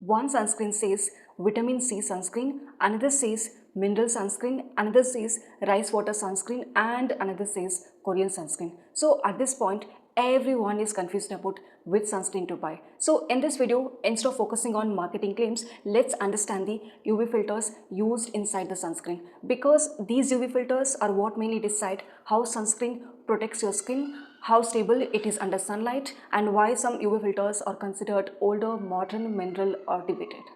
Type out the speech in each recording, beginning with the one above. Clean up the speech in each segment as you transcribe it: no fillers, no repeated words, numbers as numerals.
One sunscreen says vitamin C sunscreen, another says mineral sunscreen, another says rice water sunscreen, and another says Korean sunscreen. So at this point, everyone is confused about which sunscreen to buy. So in this video, instead of focusing on marketing claims, let's understand the UV filters used inside the sunscreen, because these UV filters are what mainly decide how sunscreen protects your skin, how stable it is under sunlight, and why some UV filters are considered older, modern, mineral, or debated.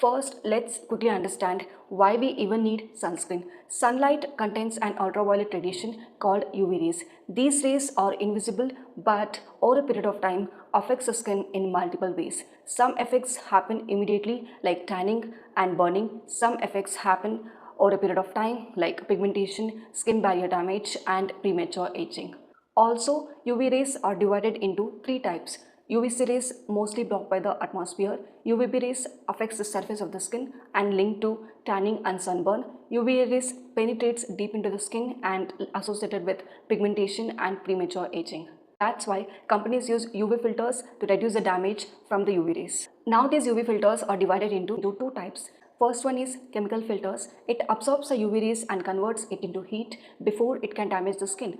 First, let's quickly understand why we even need sunscreen. Sunlight contains an ultraviolet radiation called UV rays. These rays are invisible but over a period of time affects the skin in multiple ways. Some effects happen immediately like tanning and burning. Some effects happen over a period of time like pigmentation, skin barrier damage, and premature aging. Also, UV rays are divided into three types. UVC rays mostly blocked by the atmosphere. UVB rays affects the surface of the skin and linked to tanning and sunburn. UVA rays penetrates deep into the skin and associated with pigmentation and premature aging. That's why companies use UV filters to reduce the damage from the UV rays. Now these UV filters are divided into two types. First one is chemical filters. It absorbs the UV rays and converts it into heat before it can damage the skin,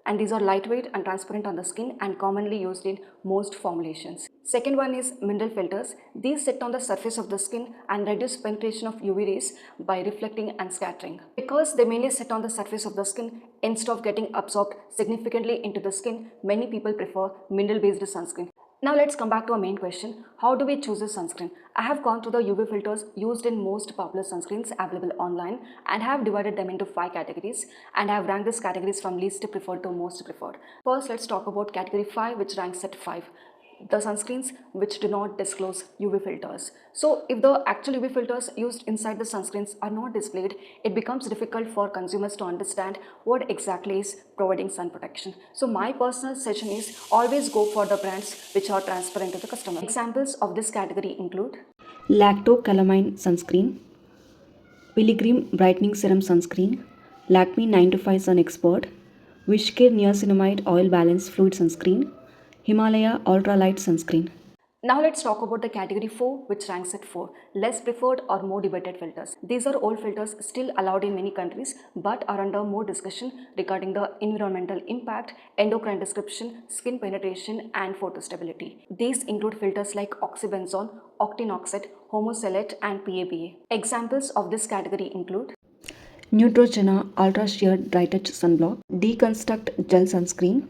and these are lightweight and transparent on the skin and commonly used in most formulations. Second one is mineral filters. These sit on the surface of the skin and reduce penetration of UV rays by reflecting and scattering. Because they mainly sit on the surface of the skin instead of getting absorbed significantly into the skin, many people prefer mineral-based sunscreen. Now let's come back to our main question. How do we choose a sunscreen? I have gone through the UV filters used in most popular sunscreens available online and have divided them into 5 categories, and I have ranked these categories from least preferred to most preferred. First, let's talk about category 5, which ranks at 5. The sunscreens which do not disclose UV filters. So if the actual UV filters used inside the sunscreens are not displayed, it becomes difficult for consumers to understand what exactly is providing sun protection. So my personal suggestion is always go for the brands which are transparent to the customer. Examples of this category include Lactocalamine sunscreen, Pilgrim brightening serum sunscreen, Lakme 9 to 5 sun expert, Wishcare niacinamide oil balance fluid sunscreen, Himalaya ultralight sunscreen. Now let's talk about the category 4, which ranks at 4, less preferred or more debated filters. These are old filters still allowed in many countries but are under more discussion regarding the environmental impact, endocrine disruption, skin penetration, and photostability. These include filters like oxybenzone, octinoxate, homosalate, and PABA. Examples of this category include Neutrogena Ultra Sheer Dry Touch Sunblock, Deconstruct Gel Sunscreen,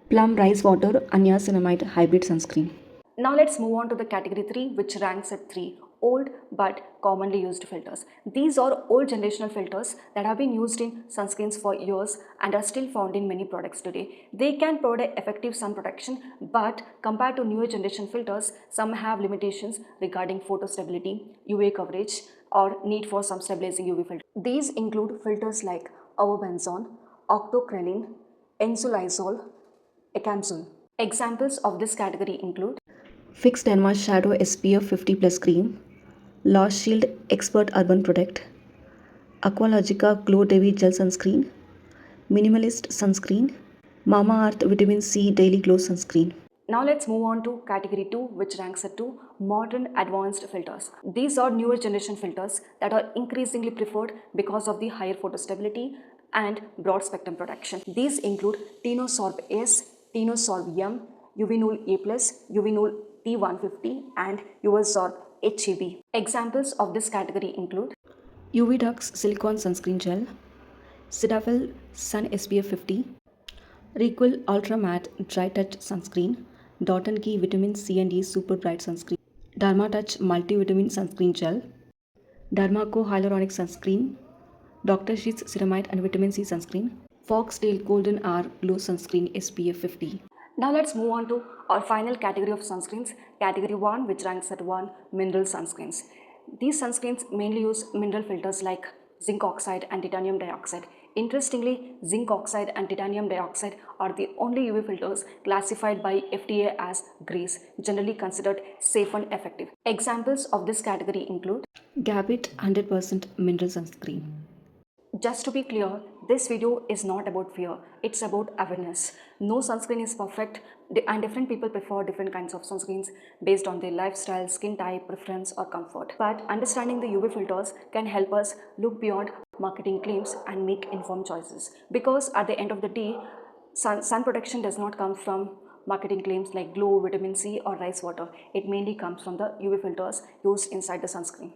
Plum Rice Water Niacinamide Hybrid Sunscreen. Now let's move on to the category 3, which ranks at 3, old but commonly used filters. These are old generational filters that have been used in sunscreens for years and are still found in many products today. They can provide effective sun protection, but compared to newer generation filters, some have limitations regarding photostability, UV coverage, or need for some stabilizing UV filter. These include filters like avobenzone, octocrylene, ensolizole, ecamsol. Examples of this category include Fixed Derma Shadow SPF 50 Plus Cream, Lost Shield Expert Urban Protect, Aqualogica Glow Dewy Gel Sunscreen, Minimalist Sunscreen, Mamaearth Vitamin C Daily Glow Sunscreen. Now let's move on to category 2, which ranks at 2, modern advanced filters. These are newer generation filters that are increasingly preferred because of the higher photostability and broad spectrum protection. These include Tinosorb S, Tinosorb M, Uvinul A+, Uvinul T150, and UVSorb HEB. Examples of this category include UV-Dux Silicone Sunscreen Gel, Cetaphil Sun SPF 50, Requil Ultra Matte Dry Touch Sunscreen, Dot & Key Vitamin C and E Super Bright Sunscreen, Dermatouch Multivitamin Sunscreen Gel, Dermaco Hyaluronic Sunscreen, Dr. Sheets Ceramide and Vitamin C Sunscreen, Foxtail Golden Hour Glow Sunscreen SPF 50. Now let's move on to our final category of sunscreens, category 1, which ranks at 1, mineral sunscreens. These sunscreens mainly use mineral filters like zinc oxide and titanium dioxide. Interestingly, zinc oxide and titanium dioxide are the only UV filters classified by FDA as grease, generally considered safe and effective. Examples of this category include Gabit 100% Mineral Sunscreen. Just to be clear, This video is not about fear, it's about awareness. No sunscreen is perfect, and different people prefer different kinds of sunscreens based on their lifestyle, skin type, preference, or comfort. But understanding the UV filters can help us look beyond marketing claims and make informed choices. Because at the end of the day, sun protection does not come from marketing claims like glow, vitamin C, or rice water. It mainly comes from the UV filters used inside the sunscreen.